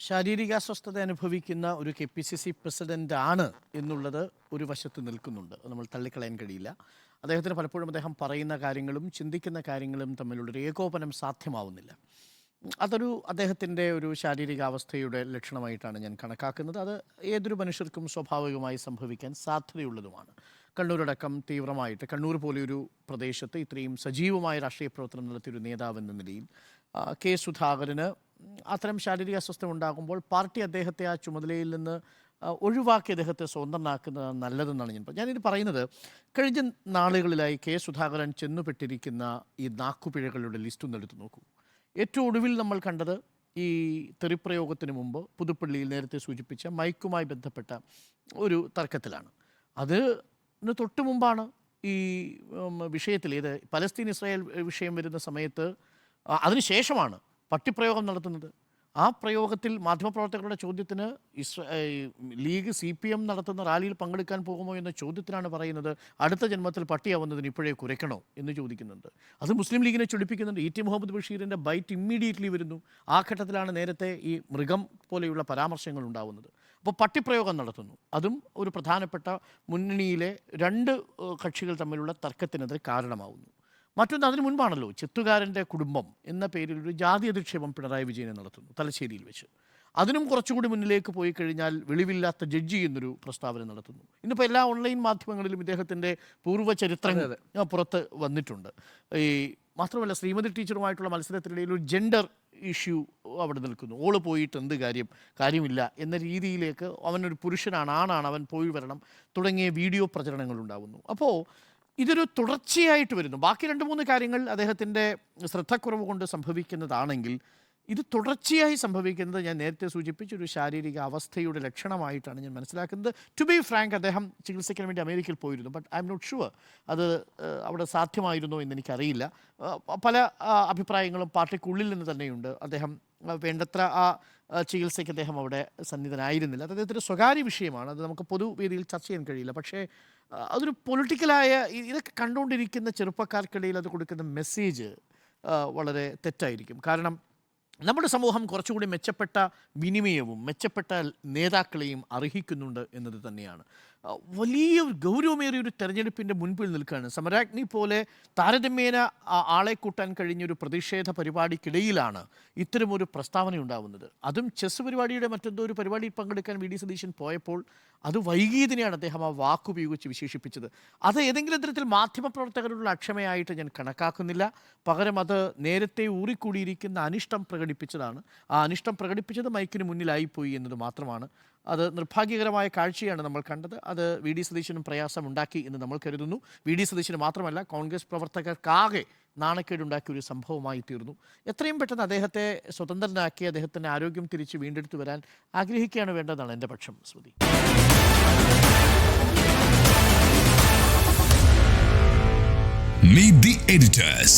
ശാരീരിക അസ്വസ്ഥത അനുഭവിക്കുന്ന ഒരു KPCC പ്രസിഡന്റ് ആണ് എന്നുള്ളത് ഒരു വശത്ത് നിൽക്കുന്നുണ്ട്. നമ്മൾ തള്ളിക്കളയാൻ കഴിയില്ല. അദ്ദേഹത്തിന് പലപ്പോഴും അദ്ദേഹം പറയുന്ന കാര്യങ്ങളും ചിന്തിക്കുന്ന കാര്യങ്ങളും തമ്മിലുള്ളൊരു ഏകോപനം സാധ്യമാവുന്നില്ല. അതൊരു അദ്ദേഹത്തിൻ്റെ ഒരു ശാരീരികാവസ്ഥയുടെ ലക്ഷണമായിട്ടാണ് ഞാൻ കണക്കാക്കുന്നത്. അത് ഏതൊരു മനുഷ്യർക്കും സ്വാഭാവികമായി സംഭവിക്കാൻ സാധ്യതയുള്ളതുമാണ്. കണ്ണൂരടക്കം തീവ്രമായിട്ട് കണ്ണൂർ പോലെയൊരു പ്രദേശത്ത് ഇത്രയും സജീവമായ രാഷ്ട്രീയ പ്രവർത്തനം നടത്തിയൊരു നേതാവെന്ന നിലയിൽ കെ സുധാകരന് അത്തരം ശാരീരിക അസ്വസ്ഥ ഉണ്ടാകുമ്പോൾ പാർട്ടി അദ്ദേഹത്തെ ആ ചുമതലയിൽ നിന്ന് ഒഴിവാക്കി അദ്ദേഹത്തെ സ്വതന്ത്രനാക്കുന്നത് നല്ലതെന്നാണ് ഞാനിത് പറയുന്നത്. കഴിഞ്ഞ നാളുകളിലായി കെ സുധാകരൻ ചെന്നുപെട്ടിരിക്കുന്ന ഈ നാക്കുപിഴകളുടെ ലിസ്റ്റ് ഒന്ന് എടുത്തു നോക്കൂ. ഏറ്റവും ഒടുവിൽ നമ്മൾ കണ്ടത് ഈ തെറിപ്രയോഗത്തിന് മുമ്പ് പുതുപ്പള്ളിയിൽ നേരത്തെ സൂചിപ്പിച്ച മൈക്കുമായി ബന്ധപ്പെട്ട ഒരു തർക്കത്തിലാണ്. അതിന് തൊട്ട് മുമ്പാണ് ഈ വിഷയത്തിൽ ഇത് പലസ്തീൻ ഇസ്രായേൽ വിഷയം വരുന്ന സമയത്ത് അതിനുശേഷമാണ് പട്ടിപ്രയോഗം നടത്തുന്നത്. ആ പ്രയോഗത്തിൽ മാധ്യമപ്രവർത്തകരുടെ ചോദ്യത്തിന് ലീഗ് CPM നടത്തുന്ന റാലിയിൽ പങ്കെടുക്കാൻ പോകുമോ എന്ന ചോദ്യത്തിനാണ് പറയുന്നത് അടുത്ത ജന്മത്തിൽ പട്ടിയാവുന്നതിന് ഇപ്പോഴേ കുരയ്ക്കണോ എന്ന് ചോദിക്കുന്നുണ്ട്. അത് മുസ്ലിം ലീഗിനെ ചൊടിപ്പിക്കുന്നുണ്ട്. ET മുഹമ്മദ് ബഷീറിൻ്റെ ബൈറ്റ് ഇമ്മീഡിയറ്റ്ലി വരുന്നു. ആ ഘട്ടത്തിലാണ് നേരത്തെ ഈ മൃഗം പോലെയുള്ള പരാമർശങ്ങൾ ഉണ്ടാവുന്നത്. അപ്പോൾ പട്ടിപ്രയോഗം നടത്തുന്നു. അതും ഒരു പ്രധാനപ്പെട്ട മുന്നണിയിലെ രണ്ട് കക്ഷികൾ തമ്മിലുള്ള തർക്കത്തിനെതിരെ കാരണമാവുന്നു. മറ്റൊന്ന് അതിനു മുൻപാണല്ലോ ചെത്തുകാരൻ്റെ കുടുംബം എന്ന പേരിൽ ഒരു ജാതി അധിക്ഷേപം പിണറായി വിജയനെ നടത്തുന്നു തലശ്ശേരിയിൽ വെച്ച്. അതിനും കുറച്ചുകൂടി മുന്നിലേക്ക് പോയി കഴിഞ്ഞാൽ വെളിവില്ലാത്ത ജഡ്ജി എന്നൊരു പ്രസ്താവന നടത്തുന്നു. ഇന്നിപ്പോൾ എല്ലാ ഓൺലൈൻ മാധ്യമങ്ങളിലും ഇദ്ദേഹത്തിൻ്റെ പൂർവ്വചരിത്രങ്ങൾ പുറത്ത് വന്നിട്ടുണ്ട്. ഈ മാത്രമല്ല ശ്രീമതി ടീച്ചറുമായിട്ടുള്ള മത്സരത്തിനിടയിൽ ഒരു ജെൻഡർ ഇഷ്യൂ അവിടെ നിൽക്കുന്നു. ഓള് പോയിട്ട് എന്ത് കാര്യമില്ല എന്ന രീതിയിലേക്ക് അവനൊരു പുരുഷനാണ്, ആണാണ്, അവൻ പോയി വരണം തുടങ്ങിയ വീഡിയോ പ്രചരണങ്ങൾ ഉണ്ടാകുന്നു. അപ്പോൾ ഇതൊരു തുടർച്ചയായിട്ട് വരുന്നു. ബാക്കി 2-3 കാര്യങ്ങൾ അദ്ദേഹത്തിൻ്റെ ശ്രദ്ധക്കുറവ് കൊണ്ട് സംഭവിക്കുന്നതാണെങ്കിൽ ഇത് തുടർച്ചയായി സംഭവിക്കുന്നത് ഞാൻ നേരത്തെ സൂചിപ്പിച്ചൊരു ശാരീരിക അവസ്ഥയുടെ ലക്ഷണമായിട്ടാണ് ഞാൻ മനസ്സിലാക്കുന്നത്. ടു ബി ഫ്രാങ്ക്, അദ്ദേഹം ചികിത്സിക്കാൻ വേണ്ടി അമേരിക്കയിൽ പോയിരുന്നു. But I am not sure അത് അവിടെ സാധ്യമായിരുന്നോ എന്നെനിക്കറിയില്ല. പല അഭിപ്രായങ്ങളും പാർട്ടിക്കുള്ളിൽ നിന്ന് തന്നെയുണ്ട്. അദ്ദേഹം വേണ്ടത്ര ആ ചികിത്സയ്ക്ക് അദ്ദേഹം അവിടെ സന്നിധനായിരുന്നില്ല. അത് അദ്ദേഹത്തിൻ്റെ സ്വകാര്യ വിഷയമാണ്. അത് നമുക്ക് പൊതുവേദിയിൽ ചർച്ച ചെയ്യാൻ കഴിയില്ല. പക്ഷേ അതൊരു പൊളിറ്റിക്കലായ ഇതൊക്കെ കണ്ടുകൊണ്ടിരിക്കുന്ന ചെറുപ്പക്കാർക്കിടയിൽ അത് കൊടുക്കുന്ന മെസ്സേജ് വളരെ തെറ്റായിരിക്കും. കാരണം നമ്മുടെ സമൂഹം കുറച്ചുകൂടി മെച്ചപ്പെട്ട വിനിമയവും മെച്ചപ്പെട്ട നേതാക്കളെയും അർഹിക്കുന്നുണ്ട് എന്നത് തന്നെയാണ്. വലിയ ഗൗരവമേറിയൊരു തെരഞ്ഞെടുപ്പിൻ്റെ മുൻപിൽ നിൽക്കുകയാണ്. സമരാഗ്നി പോലെ താരതമ്യേന ആളെ കൂട്ടാൻ കഴിഞ്ഞൊരു പ്രതിഷേധ പരിപാടിക്കിടയിലാണ് ഇത്തരമൊരു പ്രസ്താവന ഉണ്ടാവുന്നത്. അതും ചെസ് പരിപാടിയുടെ മറ്റെന്തോ ഒരു പരിപാടിയിൽ പങ്കെടുക്കാൻ VD സതീശൻ പോയപ്പോൾ അത് വൈകിയതിനെയാണ് അദ്ദേഹം ആ വാക്കുപയോഗിച്ച് വിശേഷിപ്പിച്ചത്. അത് ഏതെങ്കിലും തരത്തിൽ മാധ്യമപ്രവർത്തകരുടെ അക്ഷമയായിട്ട് ഞാൻ കണക്കാക്കുന്നില്ല. പകരം അത് നേരത്തെ ഊറിക്കൂടിയിരിക്കുന്ന അനിഷ്ടം പ്രകടിപ്പിച്ചതാണ്. ആ അനിഷ്ടം പ്രകടിപ്പിച്ചത് മൈക്കിന് മുന്നിലായിപ്പോയി എന്നത് മാത്രമാണ്. അത് നിർഭാഗ്യകരമായ കാഴ്ചയാണ് നമ്മൾ കണ്ടത്. അത് VD സതീശനും പ്രയാസമുണ്ടാക്കി എന്ന് നമ്മൾ കരുതുന്നു. VD സതീശന് മാത്രമല്ല, കോൺഗ്രസ് പ്രവർത്തകർക്കാകെ നാണക്കേടുണ്ടാക്കിയ ഒരു സംഭവമായി തീർന്നു. എത്രയും പെട്ടെന്ന് അദ്ദേഹത്തെ സ്വതന്ത്രനാക്കി അദ്ദേഹത്തിൻ്റെ ആരോഗ്യം തിരിച്ച് വീണ്ടെടുത്തു വരാൻ ആഗ്രഹിക്കുകയാണ് വേണ്ടതാണ് എൻ്റെ പക്ഷം. ശ്രുതി. Meet the editors.